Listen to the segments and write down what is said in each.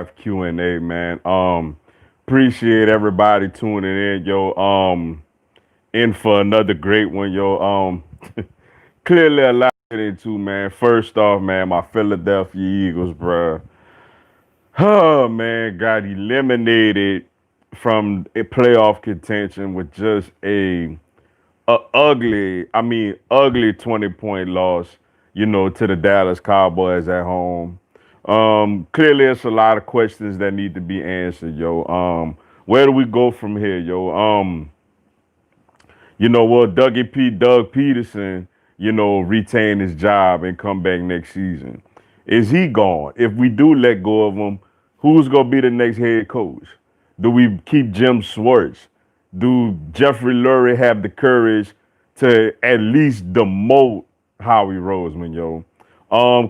Q&A, man. Appreciate everybody tuning in, yo. In for another great one, yo. Clearly a lot to get into, man. First off, man, my Philadelphia Eagles, bruh. Oh man, got eliminated from a playoff contention with just ugly 20-point loss, to the Dallas Cowboys at home. Clearly it's a lot of questions that need to be answered, yo. Where do we go from here, yo? Will Doug Peterson, retain his job and come back next season? Is he gone? If we do let go of him, who's gonna be the next head coach? Do we keep Jim Schwartz? Do Jeffrey Lurie have the courage to at least demote Howie Roseman, yo?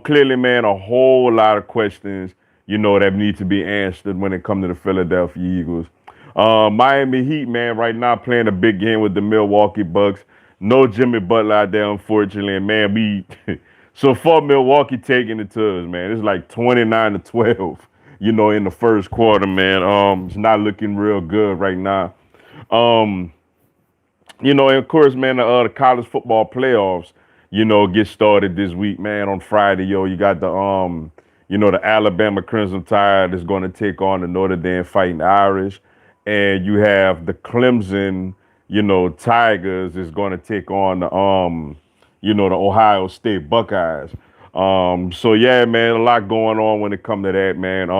Clearly, man, a whole lot of questions, that need to be answered when it comes to the Philadelphia Eagles. Miami Heat, man, right now playing a big game with the Milwaukee Bucks. No Jimmy Butler out there, unfortunately. And man, so far Milwaukee taking it to us, man. It's like 29-12, in the first quarter, man. It's not looking real good right now. Um, and of course, man, the college football playoffs, get started this week, man. On Friday, yo, you got the Alabama Crimson Tide is going to take on the Notre Dame Fighting Irish, and you have the Clemson, Tigers is going to take on the Ohio State Buckeyes. So yeah, man, a lot going on when it comes to that, man.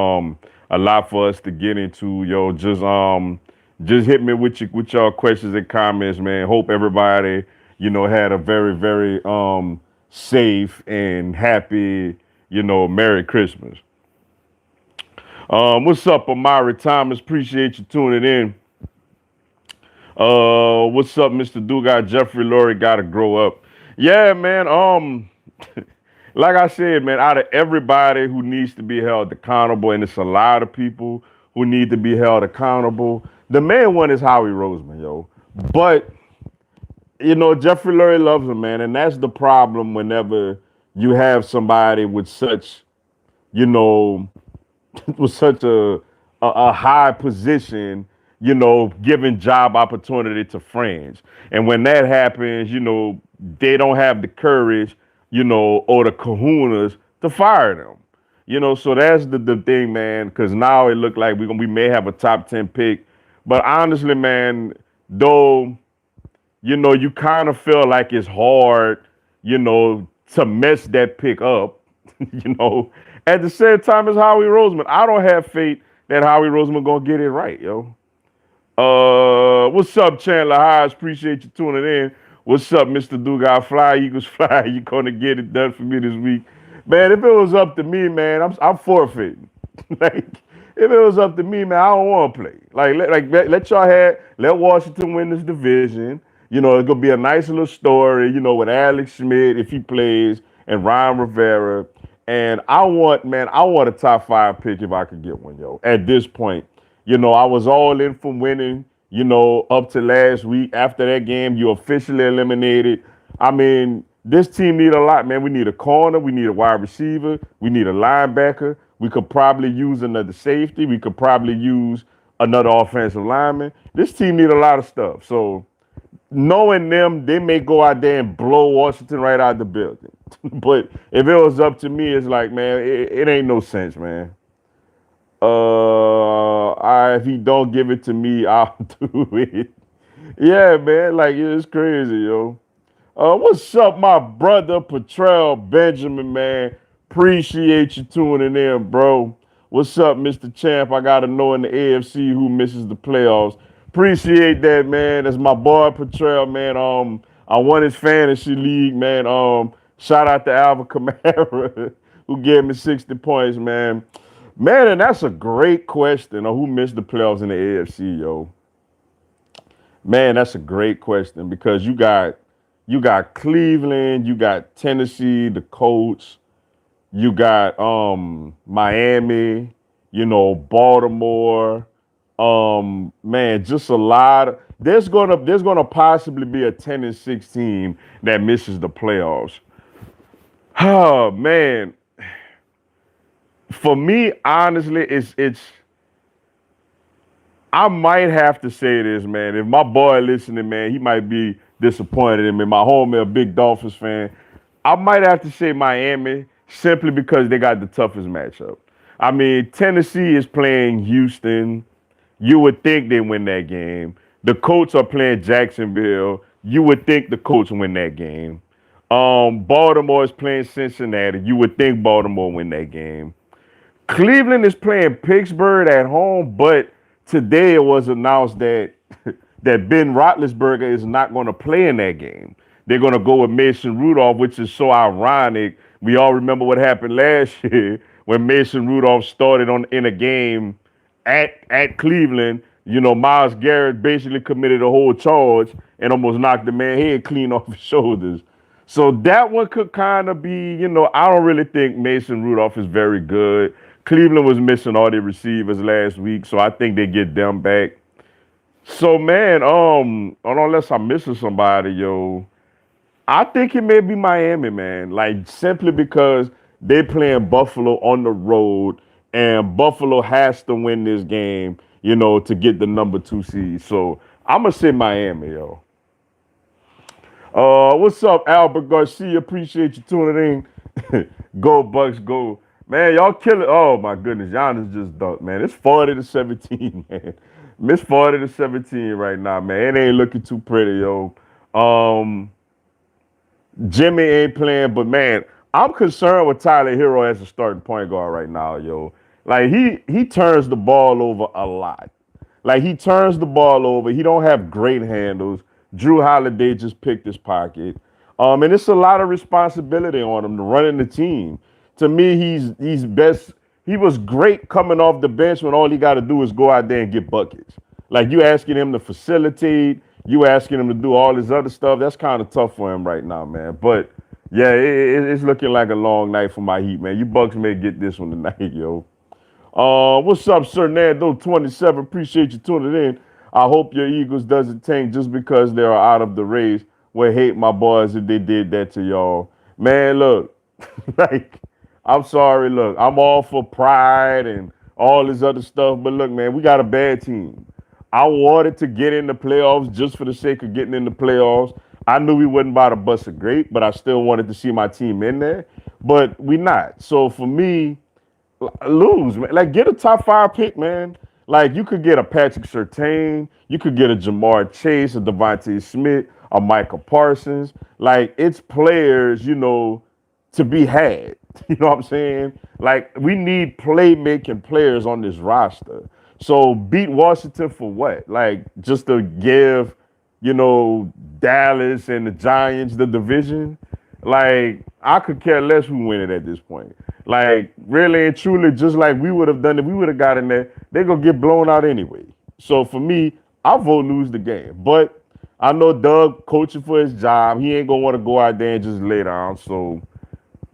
A lot for us to get into, yo. Just hit me with y'all questions and comments, man. Hope everybody, had a very, very safe and happy, Merry Christmas. What's up, Amari Thomas? Appreciate you tuning in. What's up, Mr. Dugas? Jeffrey Lurie got to grow up. Yeah, man. Like I said, man, out of everybody who needs to be held accountable, and it's a lot of people who need to be held accountable, the main one is Howie Roseman, yo. But Jeffrey Lurie loves him, man, and that's the problem whenever you have somebody with such, you know, with such a high position, giving job opportunity to friends. And when that happens, they don't have the courage, or the kahunas to fire them. So that's the thing, man, because now it looked like we may have a top 10 pick. But honestly, man, though, you kind of feel like it's hard, to mess that pick up, you know. At the same time as Howie Roseman, I don't have faith that Howie Roseman gonna get it right, yo. What's up, Chandler Hodge? Appreciate you tuning in. What's up, Mr. Dugas? Fly, Eagles, fly. You gonna get it done for me this week, man? If it was up to me, man, I'm forfeiting. Like, if it was up to me, man, I don't want to play. Let Washington win this division. It's gonna be a nice little story. With Alex Schmidt if he plays and Ryan Rivera. And I want a top 5 pick if I could get one, yo. At this point, I was all in for winning. Up to last week. After that game, you officially eliminated. I mean, this team need a lot, man. We need a corner. We need a wide receiver. We need a linebacker. We could probably use another safety. We could probably use another offensive lineman. This team need a lot of stuff. So knowing them, they may go out there and blow Washington right out the building. But if it was up to me, it's like, man, it ain't no sense, man. If he don't give it to me, I'll do it. Yeah, man, like it's crazy, yo. What's up, my brother Patrell Benjamin, man? Appreciate you tuning in, bro. What's up, Mr. Champ? I gotta know in the AFC who misses the playoffs. Appreciate that, man. That's my boy Patrell, man. I won his fantasy league, man. Shout out to Alvin Kamara who gave me 60 points, man. Man, and that's a great question on who missed the playoffs in the AFC, yo. Man, that's a great question because you got Cleveland, you got Tennessee, the Colts, you got Miami, Baltimore. Man, just a lot of, there's gonna possibly be a 10-6 team that misses the playoffs. Oh man. For me, honestly, it's I might have to say this, man. If my boy listening, man, he might be disappointed in me. My homie, a big Dolphins fan. I might have to say Miami simply because they got the toughest matchup. I mean, Tennessee is playing Houston. You would think they win that game. The Colts are playing Jacksonville. You would think the Colts win that game. Baltimore is playing Cincinnati. You would think Baltimore win that game. Cleveland is playing Pittsburgh at home, but today it was announced that that Ben Roethlisberger is not going to play in that game. They're going to go with Mason Rudolph, which is so ironic. We all remember what happened last year when Mason Rudolph started on in a game at Cleveland. You know, Myles Garrett basically committed a whole charge and almost knocked the man head clean off his shoulders. So that one could kind of be, I don't really think Mason Rudolph is very good. Cleveland was missing all their receivers last week, so I think they get them back. So man, unless I'm missing somebody, yo, I think it may be Miami, man. Like simply because they playing Buffalo on the road, and Buffalo has to win this game, to get the number 2 seed. So I'm gonna say Miami, yo. What's up, Albert Garcia? Appreciate you tuning in. Go Bucks, go. Man, y'all killing. Oh my goodness, Giannis just dunked, man. It's 40-17, man. It's 40-17 right now, man. It ain't looking too pretty, yo. Um, Jimmy ain't playing, but man, I'm concerned with Tyler Hero as a starting point guard right now, yo. Like he turns the ball over a lot. Like he turns the ball over. He don't have great handles. Drew Holiday just picked his pocket. And it's a lot of responsibility on him to running the team. To me, he's best. He was great coming off the bench when all he got to do is go out there and get buckets. Like you asking him to facilitate, you asking him to do all this other stuff. That's kind of tough for him right now, man. But yeah, it's looking like a long night for my Heat, man. You Bucks may get this one tonight, yo. What's up, Sir Nando 27? Appreciate you tuning in. I hope your Eagles doesn't tank just because they're out of the race. Would hate my boys if they did that to y'all. Man, look, like, I'm sorry, look, I'm all for pride and all this other stuff, but look, man, we got a bad team. I wanted to get in the playoffs just for the sake of getting in the playoffs. I knew we wasn't about to bust a grape, but I still wanted to see my team in there. But we not. So for me, lose, man. Like, get a top 5 pick, man. Like, you could get a Patrick Surtain, you could get a Jamar Chase, a Devontae Smith, a Michael Parsons. Like, it's players, to be had. You know what I'm saying? Like, we need playmaking players on this roster. So beat Washington for what? Like, just to give, Dallas and the Giants the division? Like, I could care less who win it at this point. Like, really and truly, just like we would have done if we would have got in there, they're going to get blown out anyway. So for me, I vote lose the game. But I know Doug coaching for his job. He ain't going to want to go out there and just lay down. So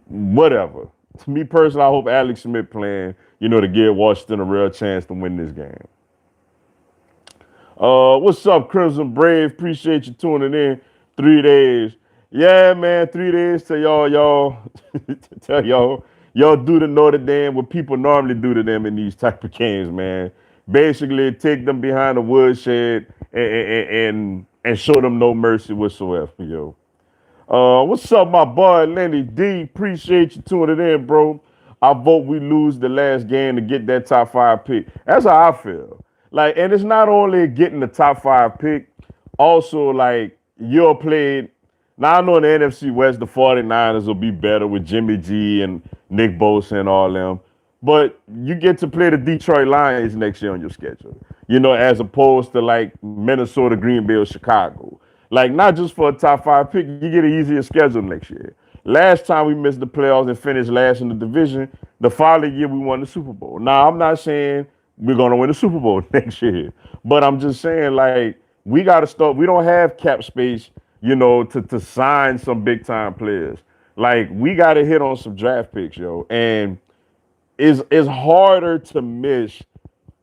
whatever. To me personally, I hope Alex Smith playing, to give Washington a real chance to win this game. What's up, Crimson Brave? Appreciate you tuning in. 3 days. Yeah, man, 3 days to y'all, tell y'all do to Notre Dame what people normally do to them in these type of games, man. Basically, take them behind the woodshed and show them no mercy whatsoever, yo. What's up, my boy Lenny D? Appreciate you tuning in, bro. I vote we lose the last game to get that top 5 pick. That's how I feel. Like, and it's not only getting the top 5 pick, also like you're played. Now I know in the NFC West, the 49ers will be better with Jimmy G and Nick Bosa and all them. But you get to play the Detroit Lions next year on your schedule, as opposed to like Minnesota, Green Bay, or Chicago. Like, not just for a top 5 pick, you get an easier schedule next year. Last time we missed the playoffs and finished last in the division, the following year we won the Super Bowl. Now, I'm not saying we're going to win the Super Bowl next year, but I'm just saying, like, we got to start. We don't have cap space, to sign some big time players. Like, we got to hit on some draft picks, yo. And it's harder to miss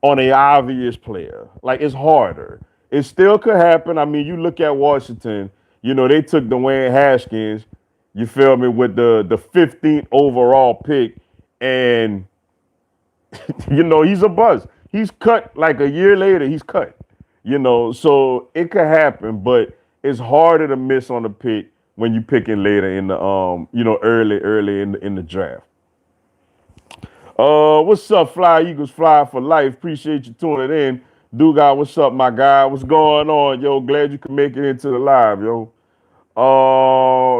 on a obvious player. Like, it's harder. It still could happen. I mean, you look at Washington, they took Dwayne Haskins, you feel me, with the 15th overall pick. And He's a bust. He's cut like a year later. He's cut. So it could happen, but it's harder to miss on the pick when you picking later in the early in the draft. What's up, Fly Eagles Fly for life? Appreciate you tuning in. Dugai, what's up, my guy? What's going on, yo? Glad you could make it into the live, yo.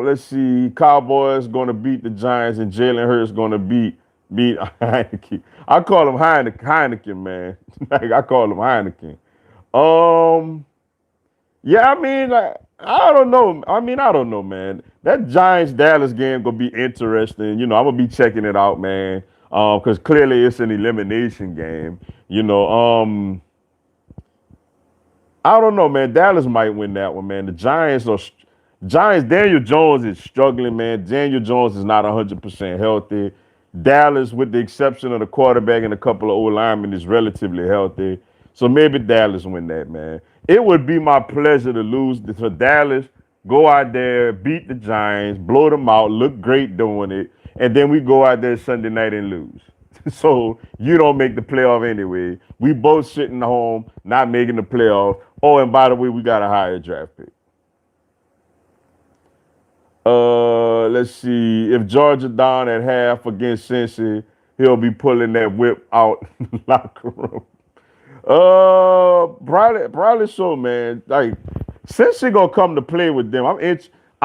Let's see. Cowboys gonna beat the Giants, and Jalen Hurts gonna beat Heineken. I call him Heineken, man. Like I call him Heineken. Um, yeah, I mean, like, I don't know. I don't know, man. That Giants Dallas game gonna be interesting. I'm gonna be checking it out, man. Because clearly it's an elimination game. You know, I don't know, man. Dallas might win that one, man. The Giants. Daniel Jones is struggling, man. Daniel Jones is not 100% healthy. Dallas, with the exception of the quarterback and a couple of old linemen, is relatively healthy. So maybe Dallas win that, man. It would be my pleasure to lose for Dallas. Go out there, beat the Giants, blow them out, look great doing it, and then we go out there Sunday night and lose. So you don't make the playoff anyway. We both sitting home, not making the playoff. Oh, and by the way, we got a higher draft pick. Let's see. If Georgia down at half against Cincy, he'll be pulling that whip out in the locker room. Probably so, man. Like, Cincy gonna come to play with them. I'm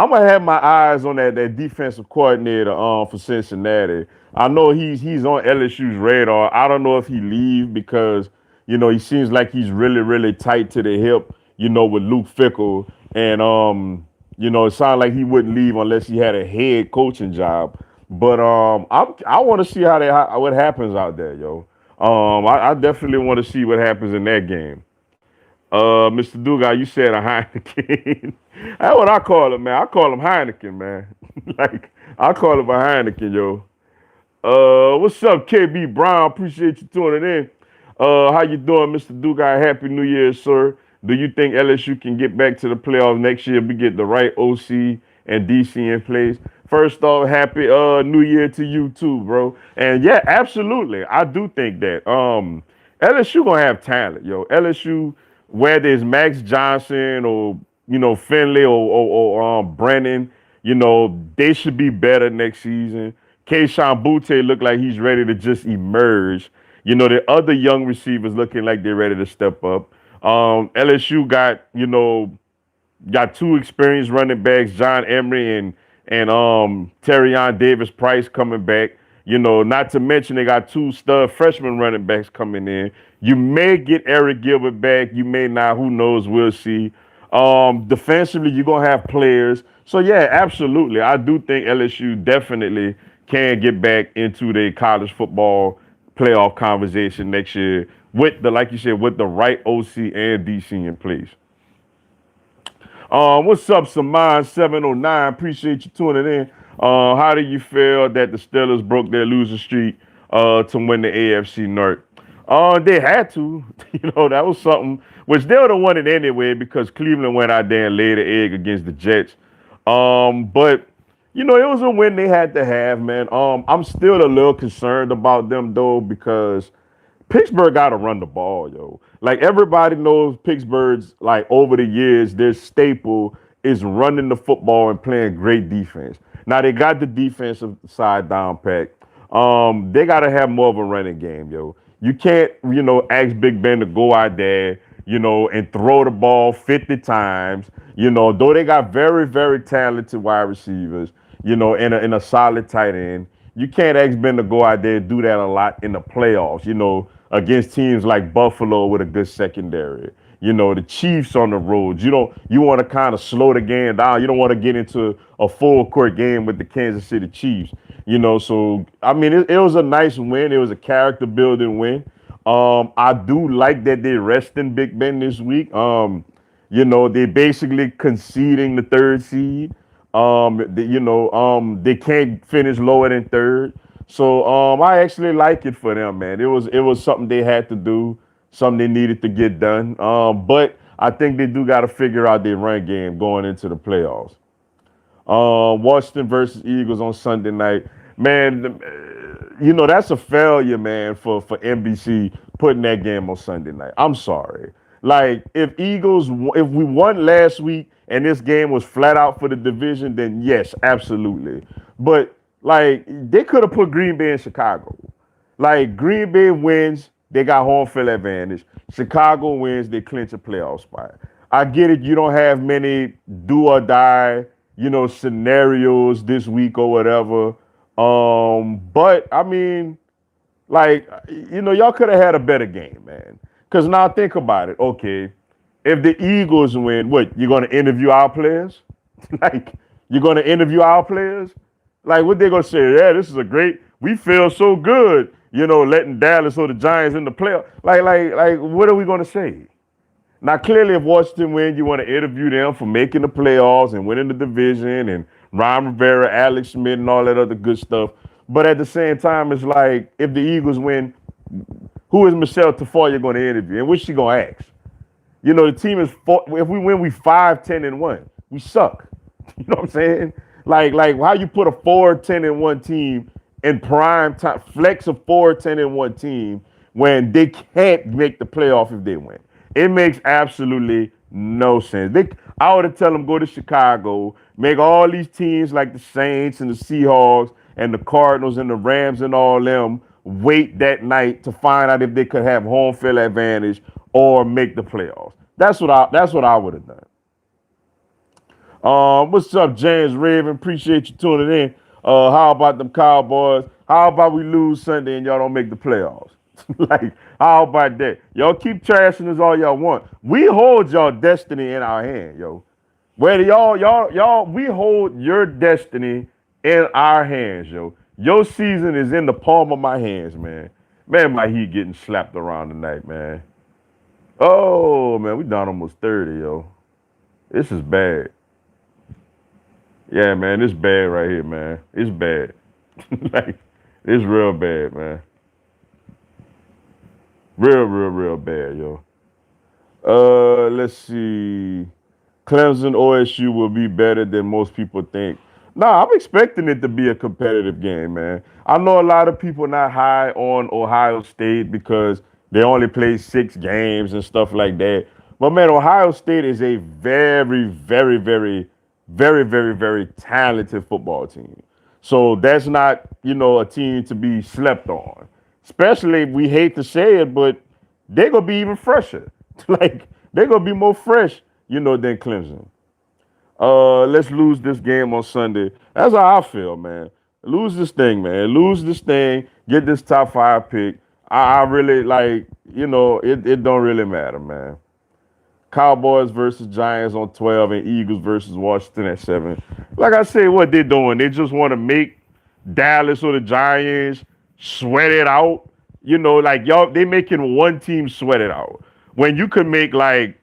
gonna have my eyes on that defensive coordinator for Cincinnati. I know he's on LSU's radar. I don't know if he leaves because he seems like he's really really tight to the hip. With Luke Fickle, and it sounds like he wouldn't leave unless he had a head coaching job. But I want to see what happens out there, yo. I definitely want to see what happens in that game. Mr. Dugas, you said a Heineken. That's what I call him, man. I call him Heineken, man. Like I call him a Heineken, yo. What's up, KB Brown? Appreciate you tuning in. How you doing, Mr. Dugas? Happy New Year, sir. Do you think LSU can get back to the playoffs next year if we get the right OC and DC in place? First off, happy New Year to you too, bro. And yeah, absolutely. I do think that. LSU gonna have talent, yo. LSU, whether it's Max Johnson or Finley or Brennan, they should be better next season. Keishawn Butte look like he's ready to just emerge. The other young receivers looking like they're ready to step up. LSU got two experienced running backs, John Emery and Terrion Davis Price coming back. Not to mention they got two stud freshman running backs coming in. You may get Eric Gilbert back, you may not. Who knows? We'll see. Defensively, you're gonna have players. So yeah, absolutely. I do think LSU definitely can get back into the college football playoff conversation next year with like you said, with the right OC and DC in place. What's up, Saman 709? Appreciate you tuning in. How do you feel that the Steelers broke their losing streak to win the AFC North? They had to. That was something which they would have won it anyway because Cleveland went out there and laid an egg against the Jets. But it was a win they had to have, man. I'm still a little concerned about them though because Pittsburgh got to run the ball, yo. Like everybody knows Pittsburgh's like over the years, their staple is running the football and playing great defense. Now they got the defensive side down pat. They got to have more of a running game, yo. You can't, ask Big Ben to go out there, and throw the ball 50 times. Though they got very, very talented wide receivers, and a solid tight end. You can't ask Ben to go out there and do that a lot in the playoffs, against teams like Buffalo with a good secondary. The Chiefs on the road. You want to kind of slow the game down. You don't want to get into a full court game with the Kansas City Chiefs. So I mean, it was a nice win. It was a character building win. I do like that they're resting Big Ben this week. They basically conceding the third seed. They can't finish lower than third. So I actually like it for them, man. It was something they had to do, something they needed to get done. But I think they do got to figure out their run game going into the playoffs. Washington versus Eagles on Sunday night. Man, that's a failure, man, for NBC putting that game on Sunday night. I'm sorry. Like, if we won last week and this game was flat out for the division, then yes, absolutely. But like, they could have put Green Bay in Chicago. Like, Green Bay wins, they got home field advantage. Chicago wins, they clinch a playoff spot. I get it. You don't have many do or die, scenarios this week or whatever. But I mean, like, y'all could have had a better game, man. Because now think about it. Okay, if the Eagles win, what, you're going to interview our players? Like, you're going to interview our players? Like, what they going to say? Yeah, this is a great, we feel so good, letting Dallas or the Giants in the playoff. Like, what are we going to say? Now, clearly, if Washington wins, you want to interview them for making the playoffs and winning the division and Ron Rivera, Alex Smith, and all that other good stuff. But at the same time, it's like, if the Eagles win, who is Michelle Tafoya going to interview? And what's she going to ask? The team is, if we win, we 5-10-1. We suck. You know what I'm saying? Like how you put a 4-10-1 team in prime time, flex a 4-10-1 team when they can't make the playoff if they win. It makes absolutely no sense. I would have tell them, go to Chicago, make all these teams like the Saints and the Seahawks and the Cardinals and the Rams and all them wait that night to find out if they could have home field advantage or make the playoffs. That's what I would have done. What's up, James Raven? Appreciate you tuning in. How about them Cowboys? How about we lose Sunday and y'all don't make the playoffs? Like, how about that? Y'all keep trashing us all y'all want. We hold y'all destiny in our hand, yo. Whether we hold your destiny in our hands, yo. Your season is in the palm of my hands, man. Man, my Heat getting slapped around tonight, man. Oh, man, we down almost 30, yo. This is bad. Yeah, man, it's bad right here, man. It's bad. Like, it's real bad, man. Real bad, yo. Let's see. Clemson OSU will be better than most people think. Nah, I'm expecting it to be a competitive game, man. I know a lot of people not high on Ohio State because they only play 6 games and stuff like that. But man, Ohio State is a very, very, very, very, very, very talented football team. So that's not, a team to be slept on. Especially, we hate to say it, but they're going to be even fresher. Like, they're going to be more fresh, than Clemson. Let's lose this game on Sunday. That's how I feel, man. Lose this thing, man. Lose this thing. Get this top 5 pick. I really, like, it don't really matter, man. Cowboys versus Giants on 12 and Eagles versus Washington at 7. Like I say, what they're doing, they just want to make Dallas or the Giants sweat it out. Like, y'all, they making one team sweat it out. When you could make like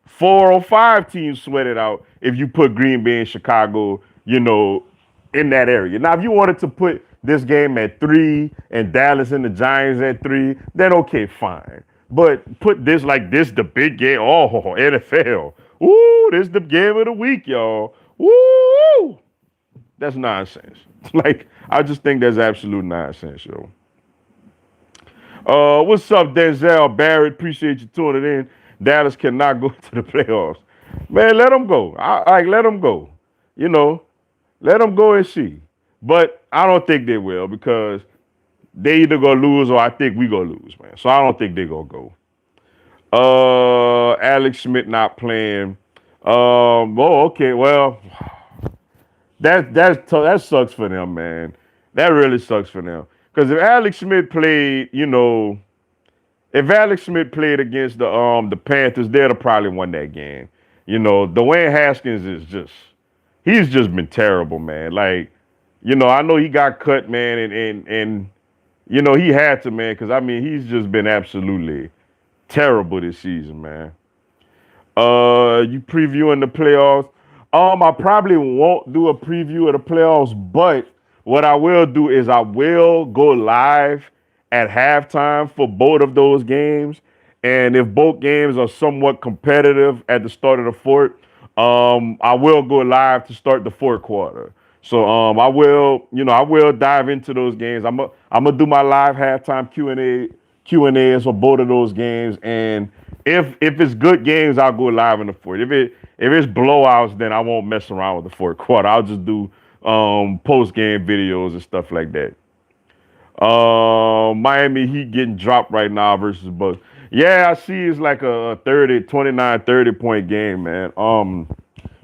4 or 5 teams sweat it out if you put Green Bay and Chicago, in that area. Now, if you wanted to put this game at 3 and Dallas and the Giants at 3, then okay, fine. But put this like this, the big game. Oh, NFL. Ooh, this is the game of the week, y'all. Woo! That's nonsense. Like, I just think that's absolute nonsense, yo. What's up, Denzel Barrett? Appreciate you tuning in. Dallas cannot go to the playoffs. Man, let them go. Let them go. Let them go and see. But I don't think they will because they either gonna lose or I think we gonna lose, man. So I don't think they gonna go. Alex Smith not playing. Okay. Well, that sucks for them, man. That really sucks for them. Because if Alex Smith played, if Alex Smith played against the Panthers, they'd have probably won that game. Dwayne Haskins he's just been terrible, man. Like, I know he got cut, man, and he had to, man, because, I mean, he's just been absolutely terrible this season, man. You previewing the playoffs? I probably won't do a preview of the playoffs, but what I will do is I will go live at halftime for both of those games. And if both games are somewhat competitive at the start of the fourth, I will go live to start the fourth quarter. So I will dive into those games. I'm gonna do my live halftime Q&As for both of those games. And if it's good games, I'll go live in the fourth. If it's blowouts, then I won't mess around with the fourth quarter. I'll just do post game videos and stuff like that. Miami Heat getting dropped right now versus Bucks. Yeah, I see it's like a 30 point game, man.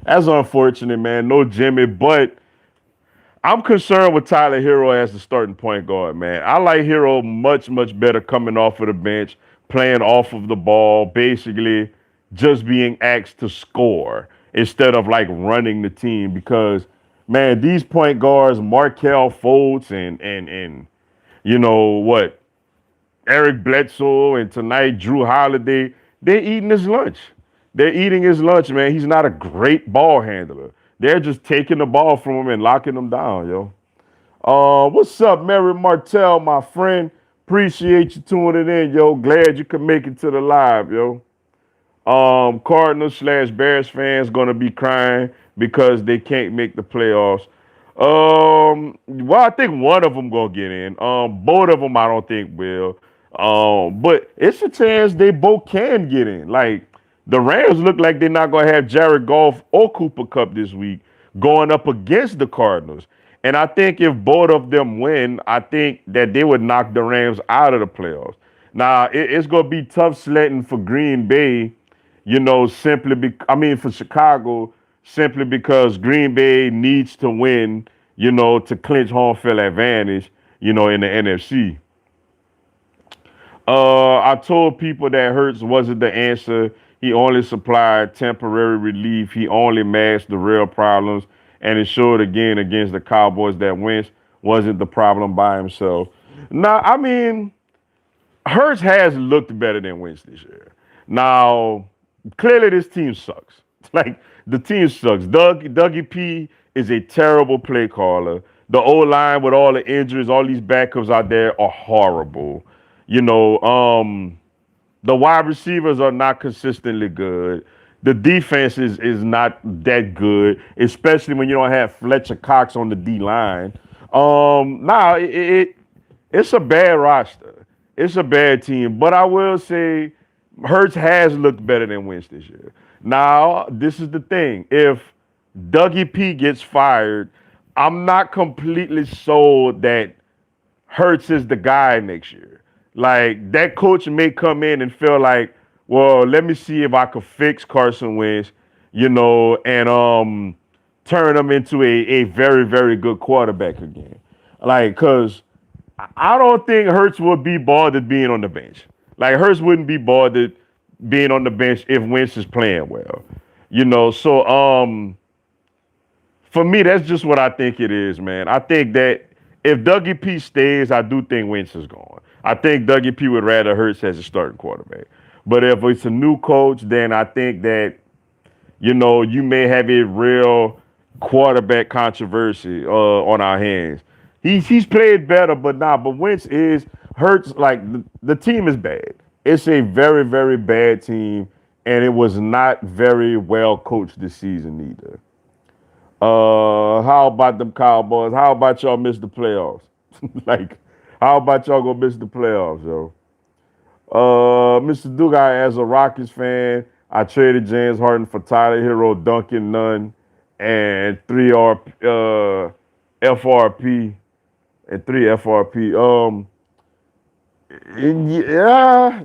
That's unfortunate, man. No Jimmy, but I'm concerned with Tyler Hero as the starting point guard, man. I like Hero much, much better coming off of the bench, playing off of the ball, basically just being asked to score instead of like running the team. Because man, these point guards, Markel Fultz and you know what, Eric Bledsoe and tonight Drew Holiday, they're eating his lunch. They're eating his lunch, man. He's not a great ball handler. They're just taking the ball from him and locking him down, yo. What's up, Mary Martell, my friend? Appreciate you tuning in, yo. Glad you could make it to the live, yo. Cardinals slash Bears fans gonna be crying because they can't make the playoffs. Well, I think one of them gonna get in. Both of them I don't think will. But it's a chance they both can get in. Like the Rams look like they're not gonna have Jared Goff or Cooper Kupp this week going up against the Cardinals. And I think if both of them win, I think that they would knock the Rams out of the playoffs. Now it's gonna be tough sledding for Green Bay, for Chicago, simply because Green Bay needs to win, to clinch home field advantage, in the NFC. I told people that Hurts wasn't the answer. He only supplied temporary relief. He only masked the real problems. And it showed again against the Cowboys that Wentz wasn't the problem by himself. Now, I mean, Hurts has looked better than Wentz this year. Now, clearly this team sucks. Like the team sucks. Dougie P is a terrible play caller. The O line with all the injuries, all these backups out there are horrible. You know, the wide receivers are not consistently good. The defense is not that good, especially when you don't have Fletcher Cox on the D line. Now it's a bad roster. It's a bad team, but I will say Hurts has looked better than Wentz this year. Now, this is the thing. If Dougie P gets fired, I'm not completely sold that Hurts is the guy next year. Like that coach may come in and feel like, well, let me see if I could fix Carson Wentz, and turn him into a very, very good quarterback again. Like, cause I don't think Hurts would be bothered being on the bench. Like Hurts wouldn't be bothered being on the bench if Wentz is playing well. So for me, that's just what I think it is, man. I think that if Dougie P stays, I do think Wentz is gone. I think Dougie P would rather Hurts as a starting quarterback. But if it's a new coach, then I think that, you may have a real quarterback controversy on our hands. He's played better, but Wentz is Hurts. Like the team is bad. It's a very, very bad team, and it was not very well coached this season either. How about them Cowboys? How about y'all miss the playoffs? Like, how about y'all gonna miss the playoffs, yo? Mr. Dugai, as a Rockets fan, I traded James Harden for Tyler Hero, Duncan Nunn, and FRP and 3 FRP.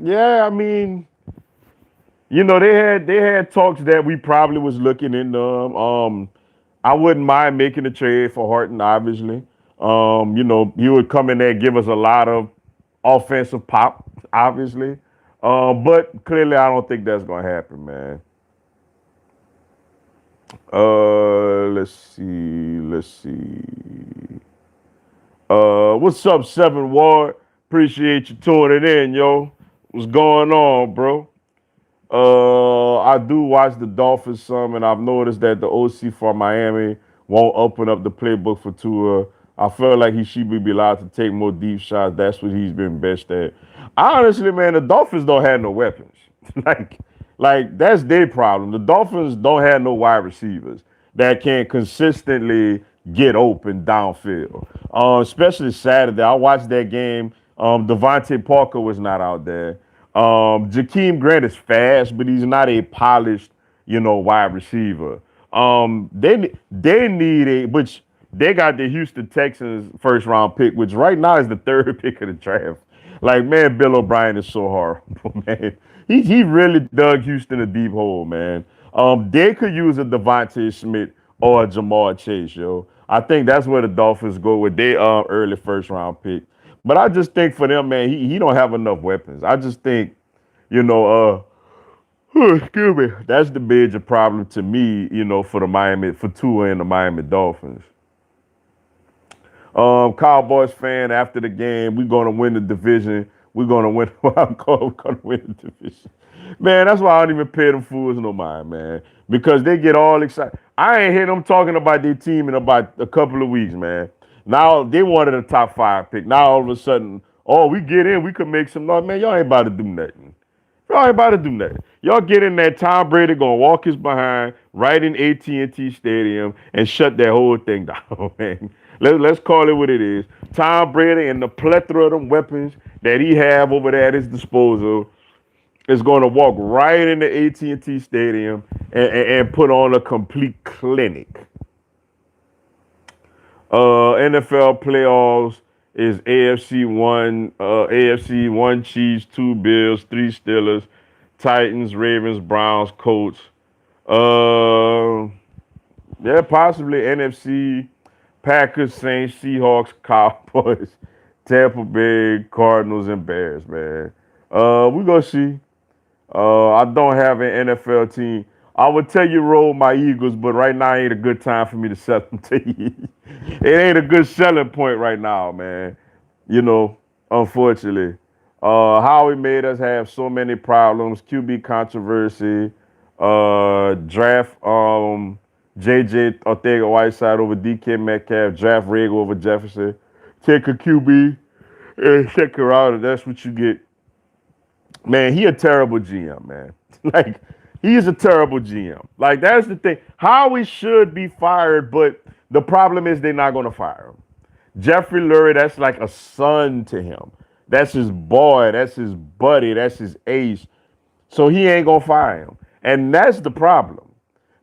Yeah. I mean, they had talks that we probably was looking into. I wouldn't mind making a trade for Harden, obviously. He would come in there and give us a lot of offensive pop, obviously. But clearly I don't think that's gonna happen, man. Let's see. What's up, Seven Ward? Appreciate you tuning in, yo. What's going on, bro? I do watch the Dolphins some, and I've noticed that the OC for Miami won't open up the playbook for Tua. I feel like he should be allowed to take more deep shots. That's what he's been best at. Honestly, man, the Dolphins don't have no weapons. like that's their problem. The Dolphins don't have no wide receivers that can consistently get open downfield. Especially Saturday. I watched that game. Devontae Parker was not out there. Jakeem Grant is fast, but he's not a polished, wide receiver. They need a which they got the Houston Texans first round pick, which right now is the third pick of the draft. Like, man, Bill O'Brien is so horrible, man. He really dug Houston a deep hole, man. They could use a Devontae Smith or a Jamar Chase, yo. I think that's where the Dolphins go with their early first round pick. But I just think for them, man, he don't have enough weapons. I just think, you know, excuse me, that's the major problem to me, for for Tua and the Miami Dolphins. Cowboys fan, after the game, we're gonna win the division. We're gonna win. We're gonna win the division. Man, that's why I don't even pay them fools no mind, man. Because they get all excited. I ain't hear them talking about their team in about a couple of weeks, man. Now they wanted a top five pick. Now all of a sudden, oh, we get in, we could make some noise. Man, y'all ain't about to do nothing. Y'all ain't about to do nothing. Y'all get in there, Tom Brady gonna walk his behind right in AT&T Stadium and shut that whole thing down, man. Let's call it what it is. Tom Brady and the plethora of them weapons that he have over there at his disposal is going to walk right into AT&T Stadium and put on a complete clinic. NFL playoffs is AFC one Chiefs, two Bills, three Steelers, Titans, Ravens, Browns, Colts. Yeah, possibly NFC, Packers, Saints, Seahawks, Cowboys, Tampa Bay, Cardinals, and Bears, man. We gonna see. I don't have an NFL team. I would tell you roll my Eagles, but right now ain't a good time for me to sell them to you. It ain't a good selling point right now, man. Unfortunately. Howie made us have so many problems. QB controversy, draft JJ Ortega Whiteside over DK Metcalf, draft Rager over Jefferson. Take a QB and check her out, and that's what you get. Man, he a terrible GM, man. Like, he's a terrible GM. Like, that's the thing. Howie should be fired, but the problem is they're not going to fire him. Jeffrey Lurie, that's like a son to him. That's his boy. That's his buddy. That's his ace. So he ain't going to fire him. And that's the problem.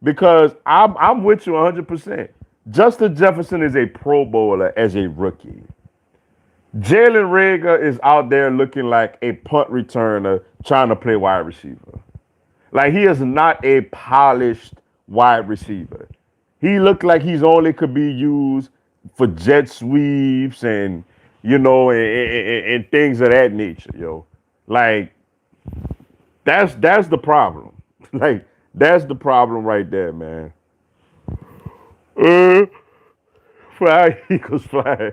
Because I'm with you 100%. Justin Jefferson is a Pro Bowler as a rookie. Jalen Reagor is out there looking like a punt returner trying to play wide receiver. Like, he is not a polished wide receiver. He looked like he's only could be used for jet sweeps and, and things of that nature, yo. Like, that's the problem. Like, that's the problem right there, man. Fly, Eagles fly.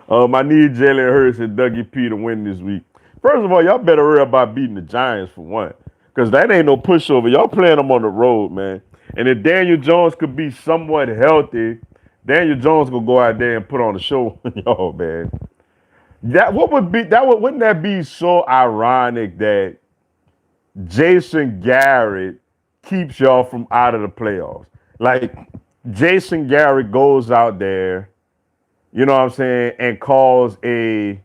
I need Jalen Hurts and Dougie P to win this week. First of all, y'all better worry about beating the Giants for one. Because that ain't no pushover. Y'all playing them on the road, man. And if Daniel Jones could be somewhat healthy, Daniel Jones will go out there and put on a show for y'all, man. Wouldn't that be so ironic that Jason Garrett keeps y'all from out of the playoffs? Like, Jason Garrett goes out there, you know what I'm saying, and calls an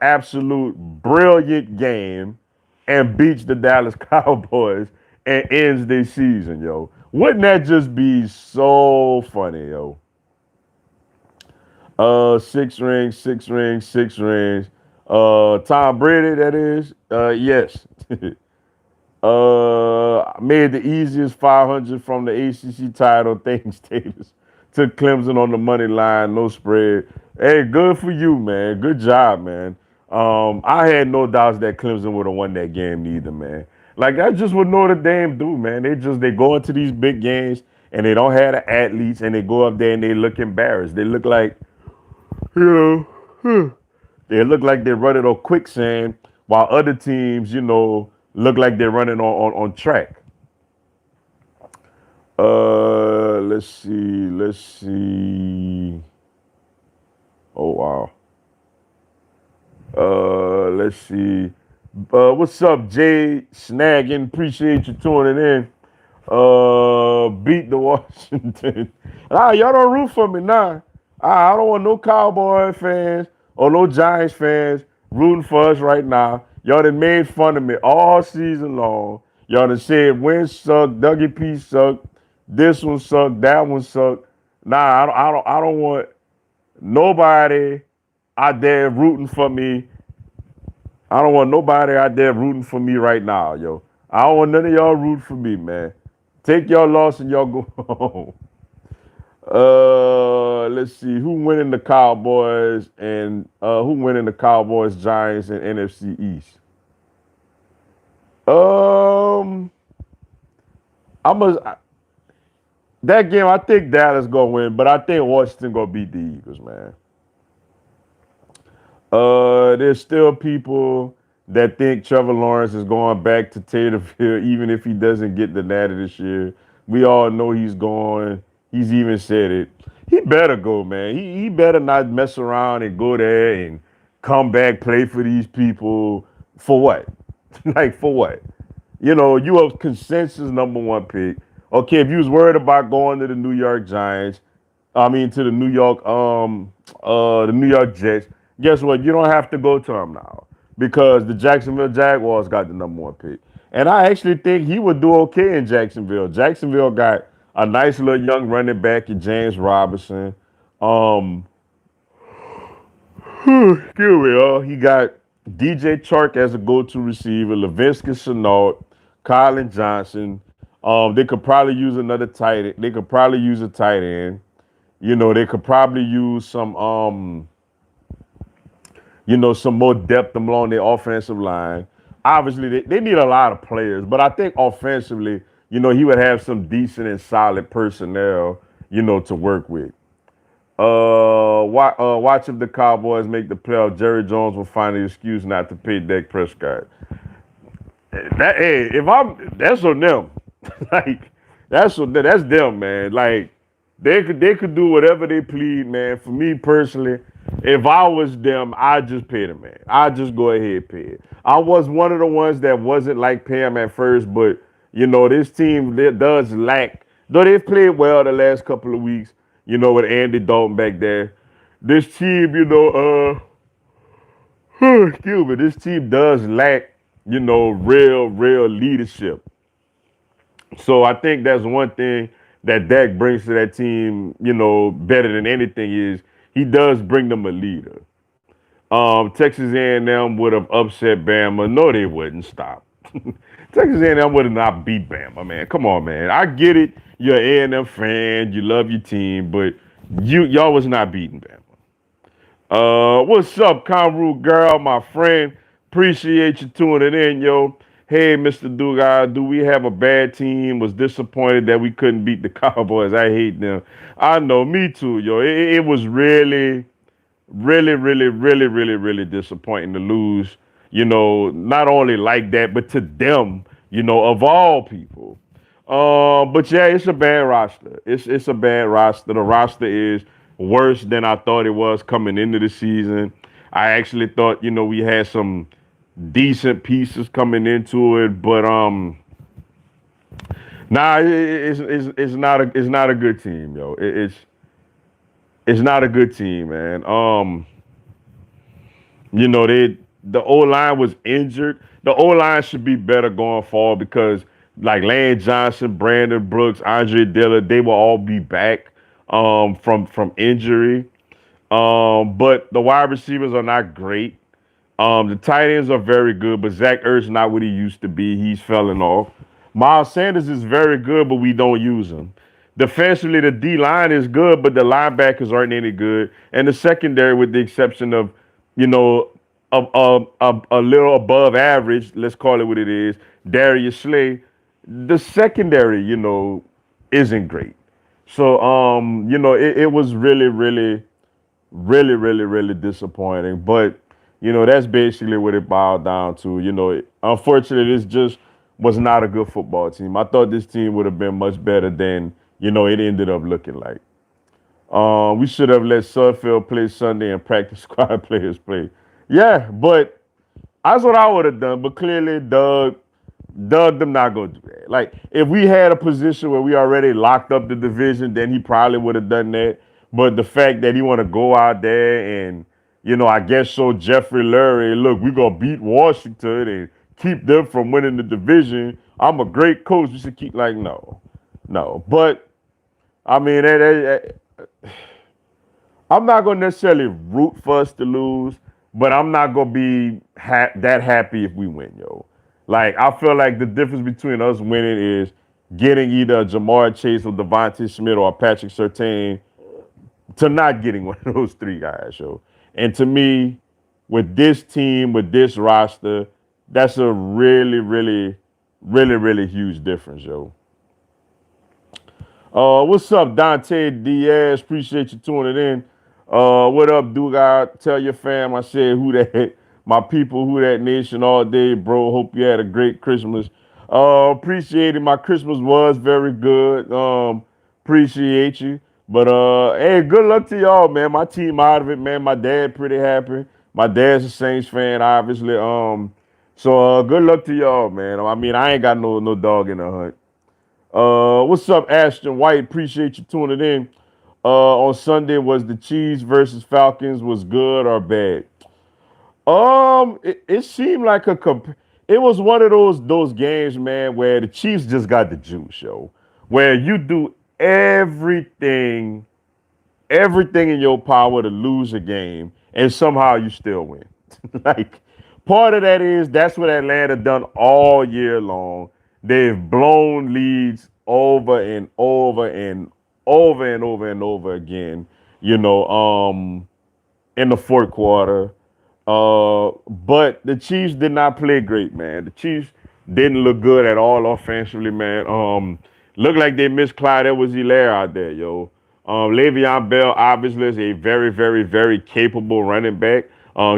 absolute brilliant game and beats the Dallas Cowboys and ends their season, yo. Wouldn't that just be so funny, yo? Six rings, six rings, six rings. Tom Brady, that is. Yes. Made the easiest 500 from the ACC title. Thanks, Davis. Took Clemson on the money line, no spread. Hey, good for you, man. Good job, man. I had no doubts that Clemson would have won that game either, man. Like, that's just what Notre Dame do, man. They go into these big games and they don't have the athletes and they go up there and they look embarrassed. They look like, they look like they're running on quicksand while other teams, look like they're running on track. Let's see. Oh, wow. Let's see. What's up, Jay Snagging? Appreciate you tuning in. Beat the Washington. Y'all don't root for me now. I don't want no Cowboy fans or no Giants fans rooting for us right now. Y'all done made fun of me all season long. Y'all done said wins suck, Dougie P suck, this one suck, that one suck. Nah, I don't want nobody out there rooting for me. I don't want nobody out there rooting for me right now, yo. I don't want none of y'all rooting for me, man. Take your loss and y'all go home. Let's see who winning the Cowboys and who winning the Cowboys, Giants, and NFC East. Um, I'm a that game. I think Dallas gonna win, but I think Washington gonna beat the Eagles, man. There's still people that think Trevor Lawrence is going back to Taterville, even if he doesn't get the natty this year. We all know he's going. He's even said it. He better go, man. He better not mess around and go there and come back, play for these people. For what? Like, for what? You a consensus number one pick. Okay, if you was worried about going to the New York Giants, I mean to the New York Jets, guess what? You don't have to go to them now because the Jacksonville Jaguars got the number one pick. And I actually think he would do okay in Jacksonville. Jacksonville got a nice little young running back in James Robinson. Um, Excuse me, he got DJ Chark as a go-to receiver, Levinsky Chenault, Colin Johnson. They could probably use another tight end. They could probably use a tight end. They could probably use some more depth along their offensive line. Obviously, they need a lot of players, but I think offensively, he would have some decent and solid personnel, to work with. Watch if the Cowboys make the playoff. Jerry Jones will find an excuse not to pay Dak Prescott. If that's on them. Like that's them, man. Like they could do whatever they plead, man. For me personally, if I was them, I'd just pay the man. I'd just go ahead and pay it. I was one of the ones that wasn't like pay him at first, but this team does lack. Though they've played well the last couple of weeks, with Andy Dalton back there. This team, excuse me, this team does lack, real leadership. So I think that's one thing that Dak brings to that team, better than anything is he does bring them a leader. Texas A&M would have upset Bama. No, they wouldn't. Stop. Texas A&M would have not beat Bama, man. Come on, man. I get it. You're an A&M fan. You love your team, but y'all was not beating Bama. What's up, Conru girl, my friend? Appreciate you tuning in, yo. Hey, Mr. Dugai, do we have a bad team? Was disappointed that we couldn't beat the Cowboys. I hate them. I know, me too, yo. It was really, really, really, really, really, really disappointing to lose. Not only like that, but to them, of all people. But yeah, it's a bad roster. It's a bad roster. The roster is worse than I thought it was coming into the season. I actually thought, we had some decent pieces coming into it, but nah, it's not a good team, yo. It's not a good team, man. The O line was injured. The O line should be better going forward because like Lane Johnson, Brandon Brooks, Andre Dillard, they will all be back from injury. But the wide receivers are not great. The tight ends are very good, but Zach Ertz not what he used to be. He's falling off. Miles Sanders is very good, but we don't use him. Defensively, the D line is good, but the linebackers aren't any good. And the secondary, with the exception of, you know, a little above average, let's call it what it is, Darius Slay, the secondary, isn't great. So, it was really, really, really, really, really disappointing. But, that's basically what it boiled down to. Unfortunately, this just was not a good football team. I thought this team would have been much better than, it ended up looking like. We should have let Sudfeld play Sunday and practice squad players play. Yeah, but that's what I would have done. But clearly, Doug, Doug, them not gonna do that. Like if we had a position where we already locked up the division, then he probably would have done that. But the fact that he want to go out there and I guess so Jeffrey Lurie, look, we gonna beat Washington and keep them from winning the division. I'm a great coach. We should keep like no, no. But I mean, I'm not gonna necessarily root for us to lose, but I'm not gonna be that happy if we win, yo. Like I feel like the difference between us winning is getting either Jamar Chase or Devontae Smith or Patrick Surtain to not getting one of those three guys, yo. And to me, with this team, with this roster, that's a really, really, really, really huge difference, yo. What's up, Dante Diaz? Appreciate you tuning in. What up, Duga? Tell your fam I said who that, my people, who that nation all day, bro. Hope you had a great Christmas. Appreciate it. My Christmas was very good. Appreciate you. But hey, good luck to y'all, man. My team out of it, man. My dad pretty happy. My dad's a Saints fan, obviously. So good luck to y'all, man. I mean, I ain't got no dog in the hunt. What's up, Ashton White? Appreciate you tuning in. On Sunday, was the Chiefs versus Falcons was good or bad? It seemed like it was one of those games, man, where the Chiefs just got the juice, yo. Where you do everything in your power to lose a game, and somehow you still win. Like part of that is that's what Atlanta done all year long. They've blown leads over and over and over and over and over again. In the fourth quarter. But the Chiefs did not play great, man. The Chiefs didn't look good at all offensively, man. Looked like they missed Clyde Edwards-Helaire out there, yo. Le'Veon Bell obviously is a very, very, very capable running back.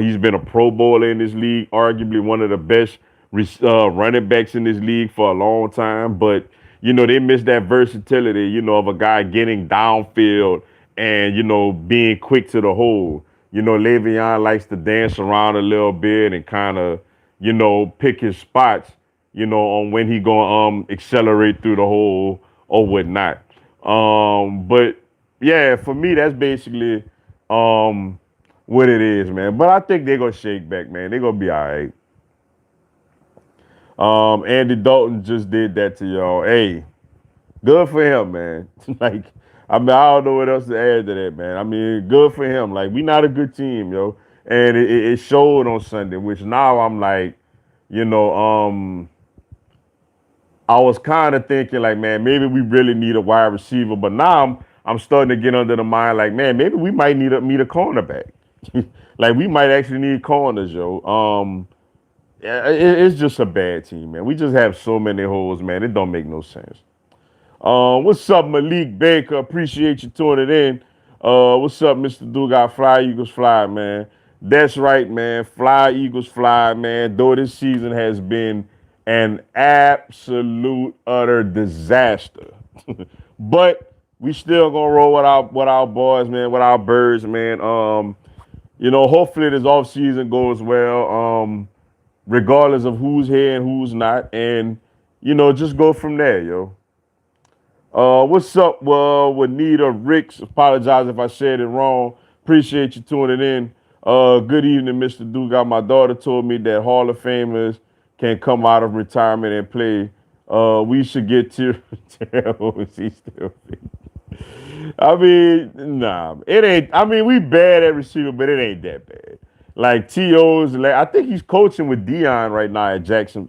He's been a Pro Bowler in this league, arguably one of the best running backs in this league for a long time. But, they missed that versatility, of a guy getting downfield and, being quick to the hole. Le'Veon likes to dance around a little bit and kind of, pick his spots, on when he gonna accelerate through the hole or whatnot. But yeah, for me, that's basically what it is, man. But I think they're gonna shake back, man. They're gonna be all right. Andy Dalton just did that to y'all. Hey, good for him, man. Like, I mean, I don't know what else to add to that, man. I mean, good for him. Like, we not a good team, yo. And it showed on Sunday, which now I'm like, I was kind of thinking like, man, maybe we really need a wide receiver. But now I'm starting to get under the mind like, man, maybe we might need a cornerback. Like, we might actually need corners, yo. Yeah, it's just a bad team, man. We just have so many holes, man. It don't make no sense. What's up, Malik Baker? Appreciate you tuning in. What's up, Mr. Dugas? Fly Eagles fly, man. That's right, man. Fly Eagles fly, man. Though this season has been an absolute utter disaster, but we still gonna roll with our boys, man, with our birds, man. Hopefully this off season goes well. Regardless of who's here and who's not, and just go from there, yo. What's up, Juanita Ricks? Apologize if I said it wrong. Appreciate you tuning in. Good evening, Mr. Dugas. My daughter told me that Hall of Famers can come out of retirement and play. We should get to terrible. I mean, nah, it ain't. I mean, we bad at receiver, but it ain't that bad. Like T.O.'s, I think he's coaching with Dion right now at Jackson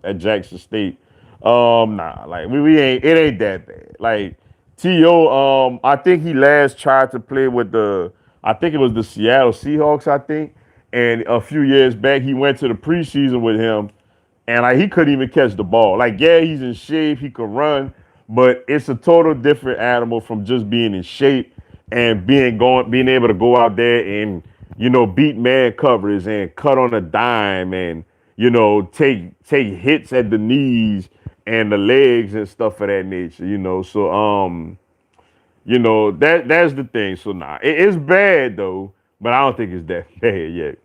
State. Nah, like we ain't. It ain't that bad. Like T.O. I think he last tried to play with I think it was the Seattle Seahawks. I think, and a few years back he went to the preseason with him, and like he couldn't even catch the ball. Like, yeah, he's in shape, he could run, but it's a total different animal from just being in shape and being able to go out there and beat man coverage and cut on a dime and take hits at the knees and the legs and stuff of that nature. So that's the thing. So nah, it's bad though, but I don't think it's that bad yet.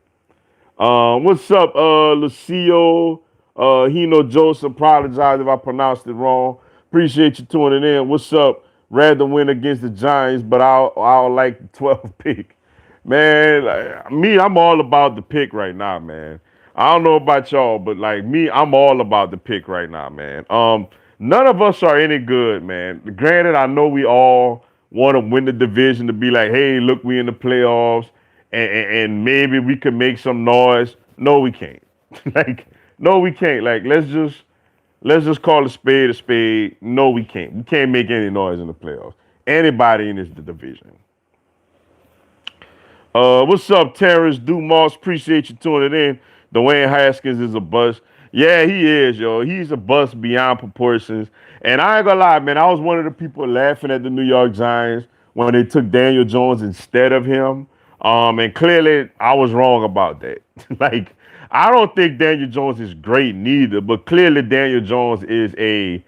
What's up, Lucio? Hino Joseph, apologize if I pronounced it wrong. Appreciate you tuning in. What's up? Rather win against the Giants, but I'll like the 12th pick. Man, like, me, I'm all about the pick right now, man. I don't know about y'all, but like me, I'm all about the pick right now, man. None of us are any good, man. Granted, I know we all want to win the division to be like, hey, look, we in the playoffs, and maybe we could make some noise. No, we can't. Like, no, we can't. Like, let's just call a spade a spade. No, we can't. We can't make any noise in the playoffs. Anybody in this division. What's up, Terrence Dumas? Appreciate you tuning in. Dwayne Haskins is a bust. Yeah, he is, yo. He's a bust beyond proportions. And I ain't gonna lie, man. I was one of the people laughing at the New York Giants when they took Daniel Jones instead of him. And clearly I was wrong about that. Like, I don't think Daniel Jones is great neither, but clearly Daniel Jones is a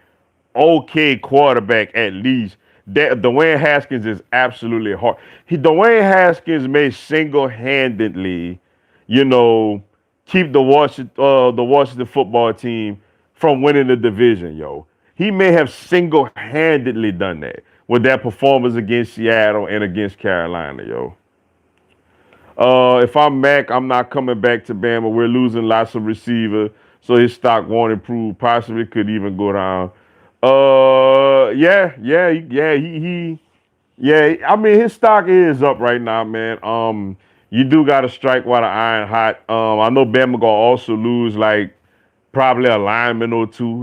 okay quarterback at least. Dwayne Haskins is absolutely hard. Dwayne Haskins may single-handedly, you know, keep the Washington football team from winning the division, yo. He may have single-handedly done that with that performance against Seattle and against Carolina, yo. If I'm Mac, I'm not coming back to Bama. We're losing lots of receiver, so his stock won't improve. Possibly could even go down. Yeah. Yeah. I mean, his stock is up right now, man. You do got to strike while the iron hot. I know Bama gonna also lose like probably a lineman or two,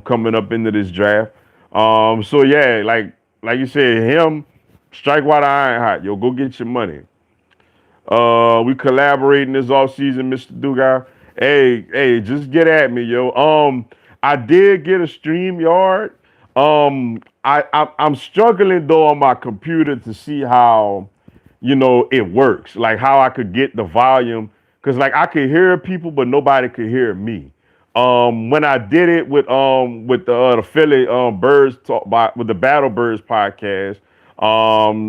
coming up into this draft. So yeah, like you said, him strike while the iron hot. Yo, go get your money. We collaborating this offseason, Mr. Dugar. Hey, just get at me, yo. I did get a stream yard. I'm struggling though on my computer to see how, it works. Like how I could get the volume, because like I could hear people, but nobody could hear me. When I did it with the Philly Birds talk by with the Battle Birds podcast.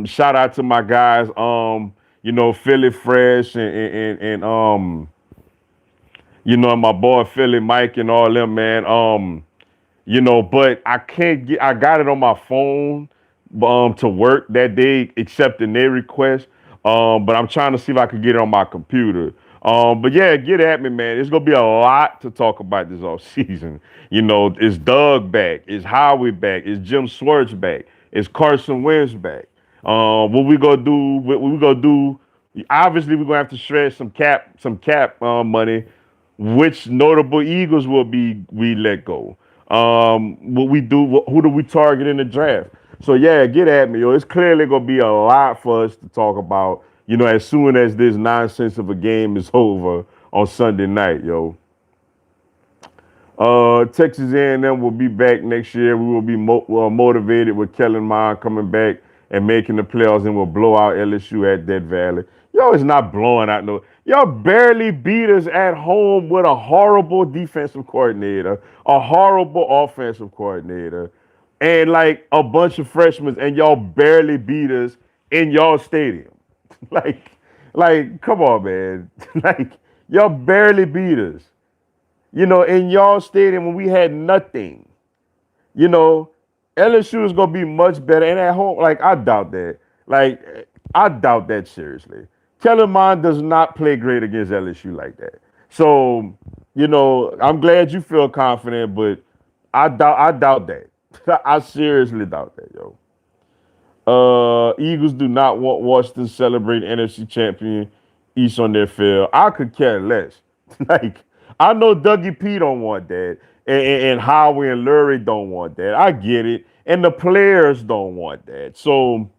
Shout out to my guys. Philly Fresh and my boy Philly Mike and all them, man. But I can't get. I got it on my phone, to work that day, accepting their request. But I'm trying to see if I could get it on my computer. But yeah, get at me, man. It's gonna be a lot to talk about this off season. Is Doug back? Is Howie back? Is Jim Swartz back? Is Carson Wentz back? What we gonna do? What we gonna do? Obviously, we're gonna have to shred some cap money. Which notable Eagles will be we let go? What we do? Who do we target in the draft? So yeah, get at me, yo. It's clearly gonna be a lot for us to talk about. As soon as this nonsense of a game is over on Sunday night, yo. Texas A&M will be back next year. We will be motivated with Kellen Mond coming back and making the playoffs, and we'll blow out LSU at Death Valley. Yo, it's not blowing out no. Y'all barely beat us at home with a horrible defensive coordinator, a horrible offensive coordinator, and like a bunch of freshmen, and y'all barely beat us in y'all stadium. like, come on, man. Like, y'all barely beat us. In y'all stadium when we had nothing. LSU is gonna be much better, and at home, like I doubt that. Like I doubt that seriously. Kellen Mond does not play great against LSU like that. So, I'm glad you feel confident, but I doubt that. I seriously doubt that, yo. Eagles do not want Washington to celebrate NFC champion East on their field. I could care less. Like, I know Dougie P don't want that, and Howie and Lurie don't want that. I get it, and the players don't want that. So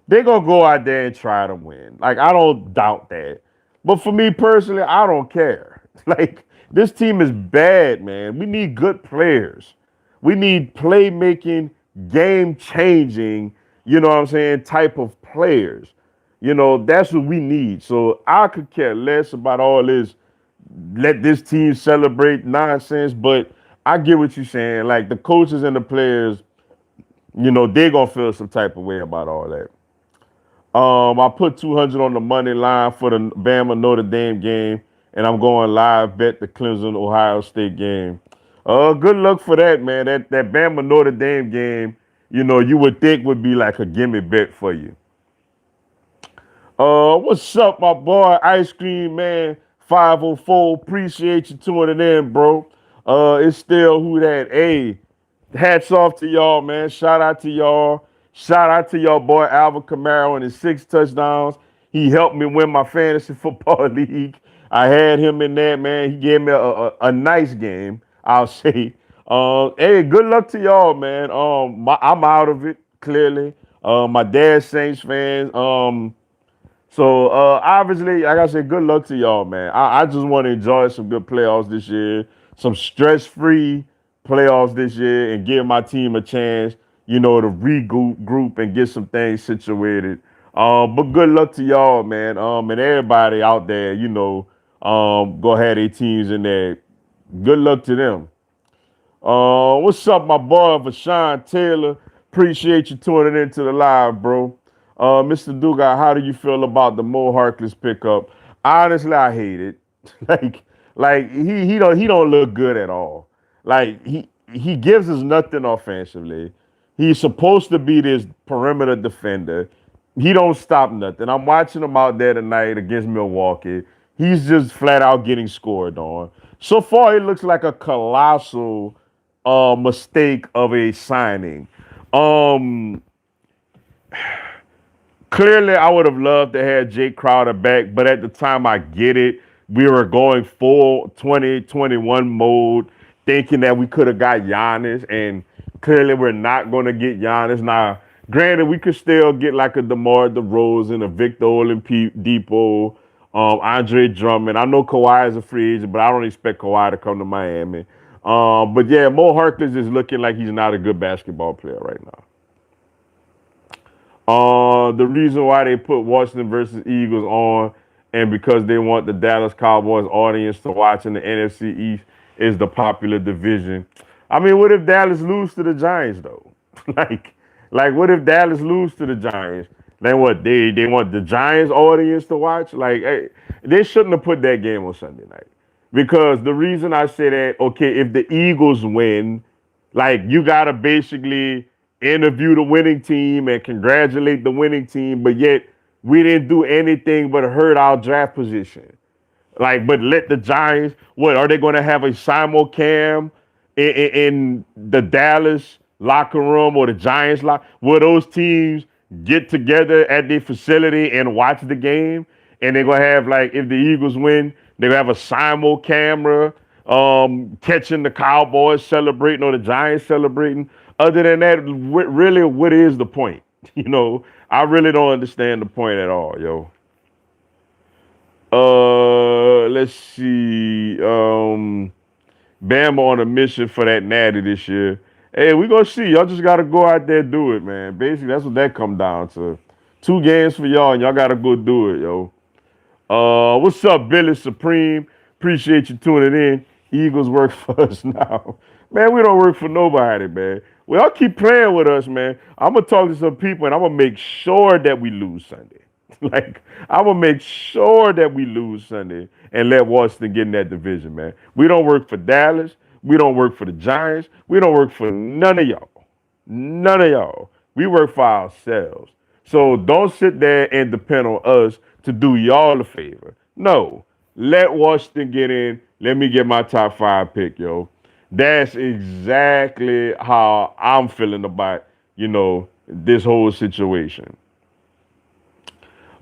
they're gonna go out there and try to win. Like, I don't doubt that. But for me personally, I don't care. Like, this team is bad, man. We need good players. We need playmaking, game changing, what I'm saying, type of players. That's what we need. So I could care less about all this, let this team celebrate nonsense. But I get what you're saying. Like, the coaches and the players, they're going to feel some type of way about all that. I put 200 on the money line for the Bama Notre Dame game and I'm going live bet the Clemson Ohio State game. Good luck for that, man. That Bama Notre Dame game, you would think would be like a gimme bet for you. What's up, my boy? Ice Cream Man 504. Appreciate you tuning in, bro. It's still who that. Hey, hats off to y'all, man. Shout out to y'all. Shout out to y'all boy Alvin Kamara and his 6 touchdowns. He helped me win my fantasy football league. I had him in that, man. He gave me a nice game, I'll say. Hey, good luck to y'all, man. I'm out of it, clearly. My dad's Saints fans. So obviously, like I said, good luck to y'all, man. I just want to enjoy some good playoffs this year, some stress-free playoffs this year, and give my team a chance, to regroup and get some things situated. But good luck to y'all, man. And everybody out there, go ahead, their teams in there. Good luck to them. What's up, my boy Vashawn Taylor? Appreciate you tuning into the live, bro. Mr. Dugas, how do you feel about the Mo Harkless pickup? Honestly, I hate it. like, he don't look good at all. Like he gives us nothing offensively. He's supposed to be this perimeter defender. He don't stop nothing. I'm watching him out there tonight against Milwaukee. He's just flat out getting scored on. So far, it looks like a colossal mistake of a signing. Um, Clearly, I would have loved to have Jake Crowder back, but at the time, I get it. We were going full 2021 mode, thinking that we could have got Giannis, and clearly, we're not going to get Giannis. Now, granted, we could still get like a DeMar DeRozan, a Victor Oladipo, Andre Drummond. I know Kawhi is a free agent, but I don't expect Kawhi to come to Miami. But yeah, Mo Harkless is looking like he's not a good basketball player right now. The reason why they put Washington versus Eagles on, and because they want the Dallas Cowboys audience to watch in the NFC East, is the popular division. I mean, what if Dallas lose to the Giants though? like, what if Dallas lose to the Giants? Then what? They want the Giants audience to watch? Like, hey, they shouldn't have put that game on Sunday night. Because the reason I say that, okay, if the Eagles win, like you gotta basically interview the winning team and congratulate the winning team, but yet we didn't do anything but hurt our draft position. Like, but let the Giants, what are they going to have a simulcam in the Dallas locker room or the Giants locker? Will those teams get together at the facility and watch the game? And they're going to have, like, if the Eagles win, they're going to have a simul camera catching the Cowboys celebrating or the Giants celebrating. Other than that, really, what is the point? I really don't understand the point at all, yo. Let's see. Bama on a mission for that natty this year. Hey, we gonna see. Y'all just gotta go out there and do it, man. Basically, that's what that come down to. 2 games for y'all, and y'all gotta go do it, yo. What's up, Billy Supreme? Appreciate you tuning in. Eagles work for us now. Man, we don't work for nobody, man. We all keep playing with us, man. I'm gonna talk to some people and I'm gonna make sure that we lose Sunday. Like, I'm gonna make sure that we lose Sunday and let Washington get in that division, man. We don't work for Dallas. We don't work for the Giants. We don't work for none of y'all. None of y'all. We work for ourselves. So don't sit there and depend on us to do y'all a favor. No. Let Washington get in. Let me get my top 5 pick, yo. That's exactly how I'm feeling about, this whole situation.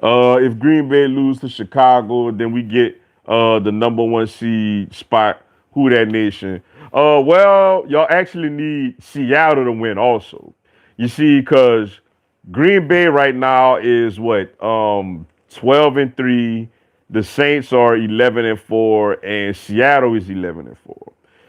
If Green Bay lose to Chicago, then we get the number 1 seed spot. Who that nation? Well, y'all actually need Seattle to win also. You see, because Green Bay right now is what 12-3. The Saints are 11-4, and Seattle is 11-4.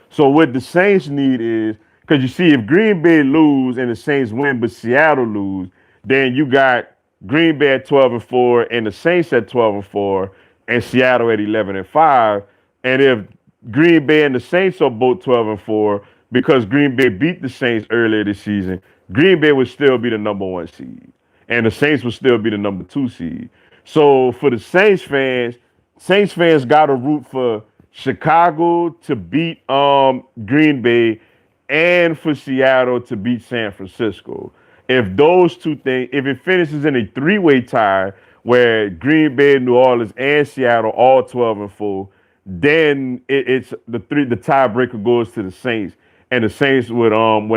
So what the Saints need is, because you see, if Green Bay lose and the Saints win, but Seattle lose, then you got Green Bay at 12-4 and the Saints at 12-4 and Seattle at 11-5. And if Green Bay and the Saints are both 12-4, because Green Bay beat the Saints earlier this season, Green Bay would still be the number 1 seed, and the Saints would still be the number 2 seed. So for the Saints fans, Saints fans got to root for Chicago to beat Green Bay and for Seattle to beat San Francisco. If those two things, if it finishes in a three-way tie where Green Bay, New Orleans, and Seattle all 12-4, then it's the tiebreaker goes to the Saints, and the Saints would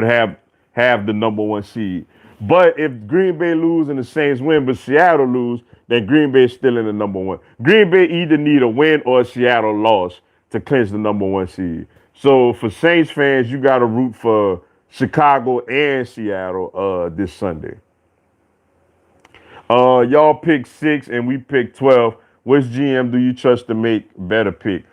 have the number one seed. But if Green Bay lose and the Saints win, but Seattle lose, then Green Bay is still in the number one. Green Bay either need a win or a Seattle loss to clinch the number one seed. So for Saints fans, you got to root for Chicago and Seattle this Sunday. Y'all pick 6 and we pick 12. Which GM do you trust to make better pick?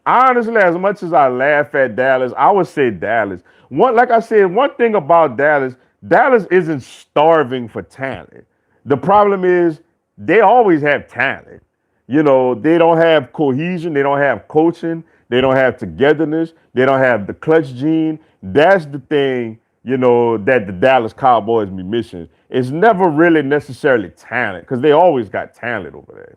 Honestly, as much as I laugh at Dallas, I would say Dallas. Like I said, one thing about Dallas, Dallas isn't starving for talent. The problem is they always have talent. They don't have cohesion, they don't have coaching, they don't have togetherness, they don't have the clutch gene. That's the thing, that the Dallas Cowboys be missing. It's never really necessarily talent because they always got talent over there.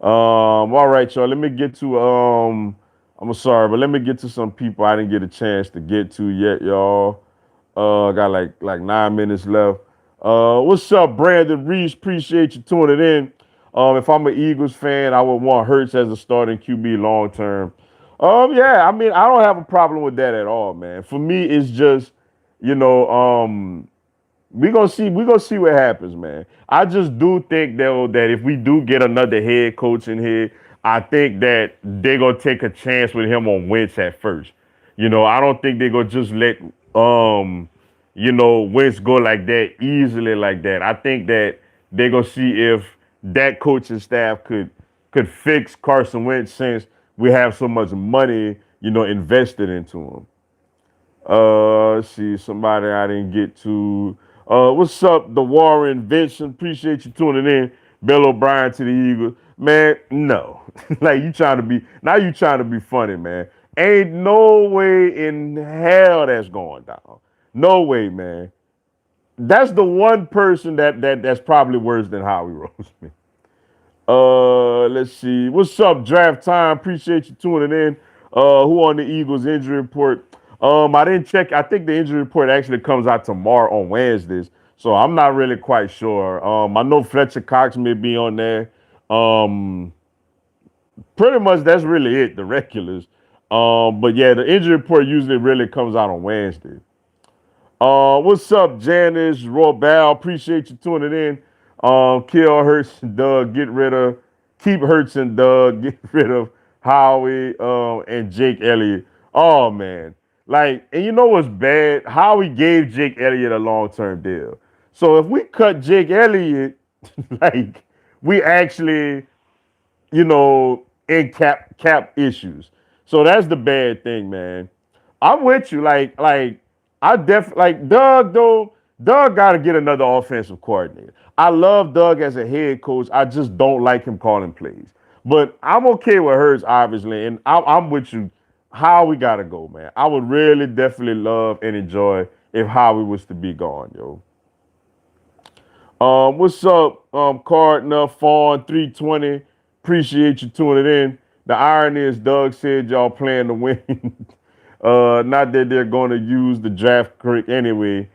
All right, y'all. Let me get to I'm sorry, but let me get to some people I didn't get a chance to get to yet, y'all. Got like 9 minutes left. What's up, Brandon Reese? Appreciate you tuning in. If I'm an Eagles fan, I would want Hurts as a starting QB long term. Yeah, I mean, I don't have a problem with that at all, man. For me, it's just, you know, we gonna see what happens, man. I just do think though that if we do get another head coach in here, I think that they're gonna take a chance with him on Wentz at first. I don't think they're gonna just let Wentz go like that easily like that. I think that they're gonna see if that coaching staff could fix Carson Wentz since we have so much money, invested into him. Let's see, somebody I didn't get to. What's up, the Warren Vincent? Appreciate you tuning in. Bill O'Brien to the Eagles. Man, no. Like you trying to be funny, man. Ain't no way in hell that's going down. No way, man. That's the one person that's probably worse than Howie Roseman. Let's see. What's up, Draft Time? Appreciate you tuning in. Who on the Eagles injury report? I didn't check. I think the injury report actually comes out tomorrow on Wednesdays, so I'm not really quite sure. I know Fletcher Cox may be on there. Pretty much that's really it, the regulars. But yeah, the injury report usually really comes out on Wednesday. What's up, Janice Robel? Appreciate you tuning in. Kill Hurts and Doug. Keep Hurts and Doug. Get rid of Howie and Jake Elliott. Oh man, and you know what's bad? Howie gave Jake Elliott a long-term deal. So if we cut Jake Elliott, we actually, in cap issues. So that's the bad thing, man. I'm with you. I definitely Doug though. Doug got to get another offensive coordinator. I love Doug as a head coach. I just don't like him calling plays. But I'm okay with Hurts, obviously, and I'm with you. Howie got to go, man. I would really definitely love and enjoy if Howie was to be gone, yo. What's up, Cardinal Fawn 320? Appreciate you tuning in. The irony is Doug said y'all plan to win. Not that they're going to use the draft crick anyway.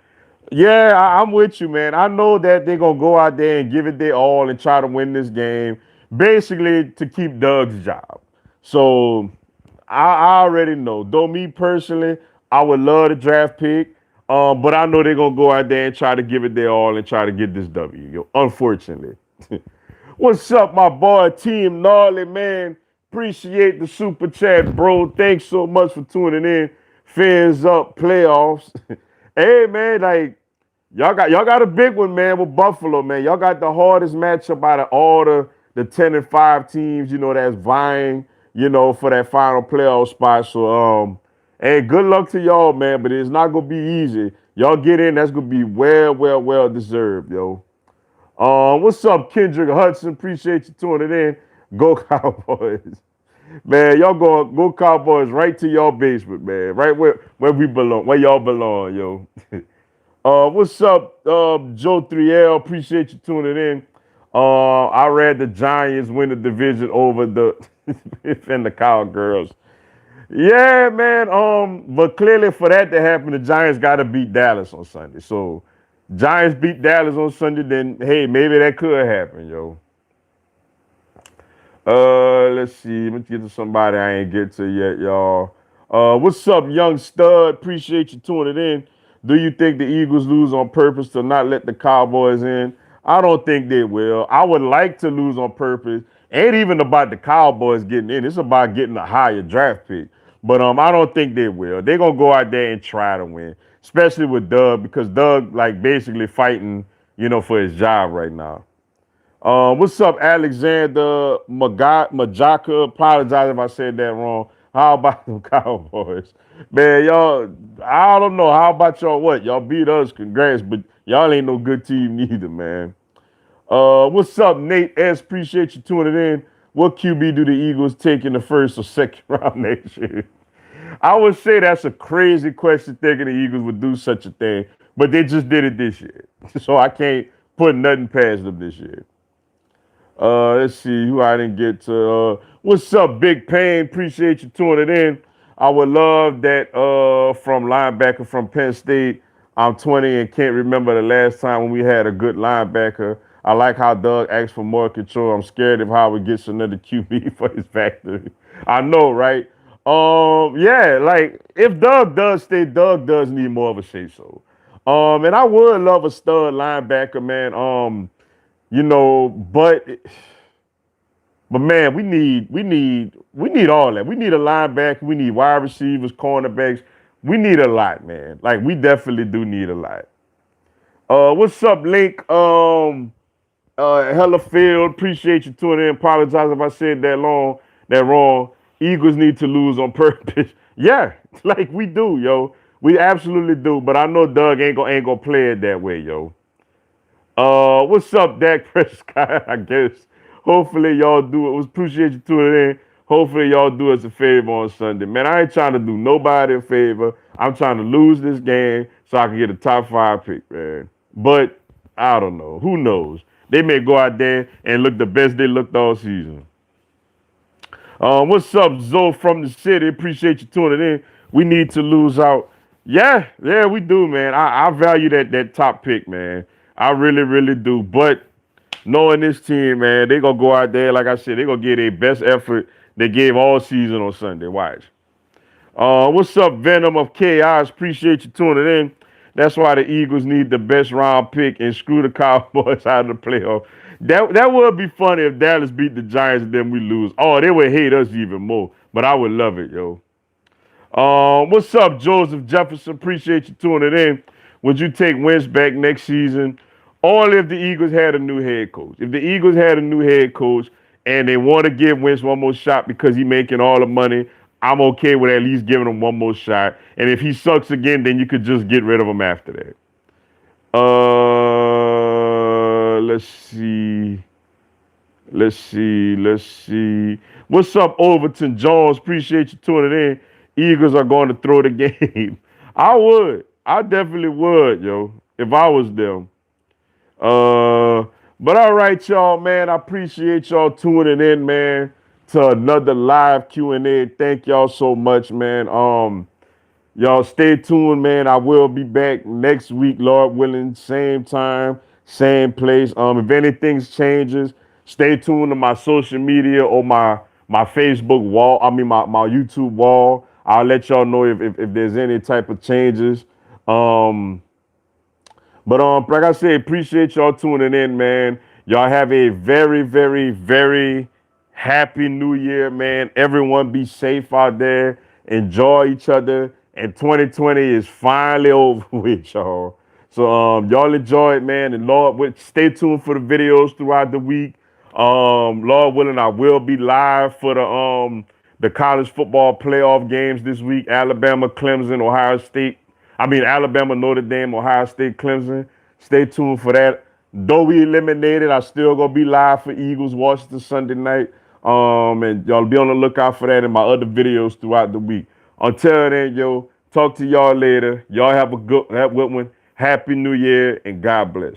Yeah, I'm with you, man. I know that they're going to go out there and give it their all and try to win this game, basically to keep Doug's job. So I already know. Though me personally, I would love the draft pick, but I know they're going to go out there and try to give it their all and try to get this W, unfortunately. What's up, my boy, Team Gnarly, man? Appreciate the super chat, bro. Thanks so much for tuning in. Fans up, playoffs. Hey, man, y'all got a big one, man, with Buffalo, man. Y'all got the hardest matchup out of all the 10-5 teams, that's vying, for that final playoff spot. So, hey, good luck to y'all, man, but it's not going to be easy. Y'all get in, that's going to be well deserved, yo. What's up, Kendrick Hudson? Appreciate you tuning in. Go Cowboys. Man, y'all go Cowboys right to your basement, man. Right where we belong, where y'all belong, yo. What's up, Joe 3L? Appreciate you tuning in. I read the Giants win the division over the and the Cowgirls. Yeah, man. But clearly for that to happen, the Giants got to beat Dallas on Sunday. So Giants beat Dallas on Sunday, then hey, maybe that could happen, yo. Let's see. Let's get to somebody I ain't get to yet, y'all. What's up, young stud? Appreciate you tuning in. Do you think the Eagles lose on purpose to not let the Cowboys in? I don't think they will. I would like to lose on purpose. Ain't even about the Cowboys getting in. It's about getting a higher draft pick. But I don't think they will. They're gonna go out there and try to win, especially with Doug, because Doug like basically fighting, for his job right now. What's up, Alexander Majaka? Apologize if I said that wrong. How about them Cowboys? Man, y'all, I don't know. How about y'all what? Y'all beat us, congrats, but y'all ain't no good team neither, man. What's up, Nate S? Appreciate you tuning in. What QB do the Eagles take in the first or second round next year? I would say that's a crazy question thinking the Eagles would do such a thing, but they just did it this year. So I can't put nothing past them this year. Let's see who I didn't get to. What's up, Big Pain? Appreciate you tuning in. I would love that from linebacker from Penn State. I'm 20 and can't remember the last time when we had a good linebacker. I like how Doug asks for more control. I'm scared of how he gets another QB for his factory. I know, right? Yeah, like if Doug does stay, Doug does need more of a say so. And I would love a stud linebacker, man. But man, we need all that. We need a linebacker. We need wide receivers, cornerbacks. We need a lot, man. Like we definitely do need a lot. What's up, Link? Hella Field. Appreciate you tuning in. Apologize if I said that wrong. Eagles need to lose on purpose. Yeah, like we do, yo. We absolutely do. But I know Doug ain't gonna play it that way, yo. What's up, Dak Prescott? I guess. Hopefully y'all do it. Appreciate you tuning in. Hopefully y'all do us a favor on Sunday. Man, I ain't trying to do nobody a favor. I'm trying to lose this game so I can get a top 5 pick, man. But I don't know. Who knows? They may go out there and look the best they looked all season. What's up, Zoe from the city? Appreciate you tuning in. We need to lose out. Yeah, we do, man. I value that top pick, man. I really, really do. But knowing this team, man, they gonna go out there, like I said, they gonna give their best effort they gave all season on Sunday. Watch. What's up, Venom of Chaos? Appreciate you tuning in. That's why the Eagles need the best round pick and screw the Cowboys out of the playoff. That would be funny if Dallas beat the Giants and then we lose. Oh, they would hate us even more. But I would love it, yo. What's up, Joseph Jefferson? Appreciate you tuning in. Would you take Wentz back next season? Only if the Eagles had a new head coach. If the Eagles had a new head coach and they want to give Wentz one more shot because he's making all the money, I'm okay with at least giving him one more shot. And if he sucks again, then you could just get rid of him after that. Let's see. What's up, Overton Jones? Appreciate you tuning in. Eagles are going to throw the game. I definitely would, yo, if I was them. But all right, y'all, man. I appreciate y'all tuning in, man, to another live Q&A. Thank y'all so much, man. Y'all stay tuned, man. I will be back next week, Lord willing, same time, same place. If anything changes, stay tuned to my social media or my Facebook wall. I mean my YouTube wall. I'll let y'all know if there's any type of changes. But like I said, appreciate y'all tuning in, man. Y'all have a very, very, very happy new year, man. Everyone be safe out there. Enjoy each other. And 2020 is finally over with, y'all. So y'all enjoy it, man. And Lord, stay tuned for the videos throughout the week. Lord willing, I will be live for the college football playoff games this week. Alabama, Clemson, Alabama, Notre Dame, Ohio State, Clemson. Stay tuned for that. Though we eliminated, I still gonna be live for Eagles, Washington Sunday night. And y'all be on the lookout for that in my other videos throughout the week. Until then, yo, talk to y'all later. Y'all have a good one. Happy New Year and God bless.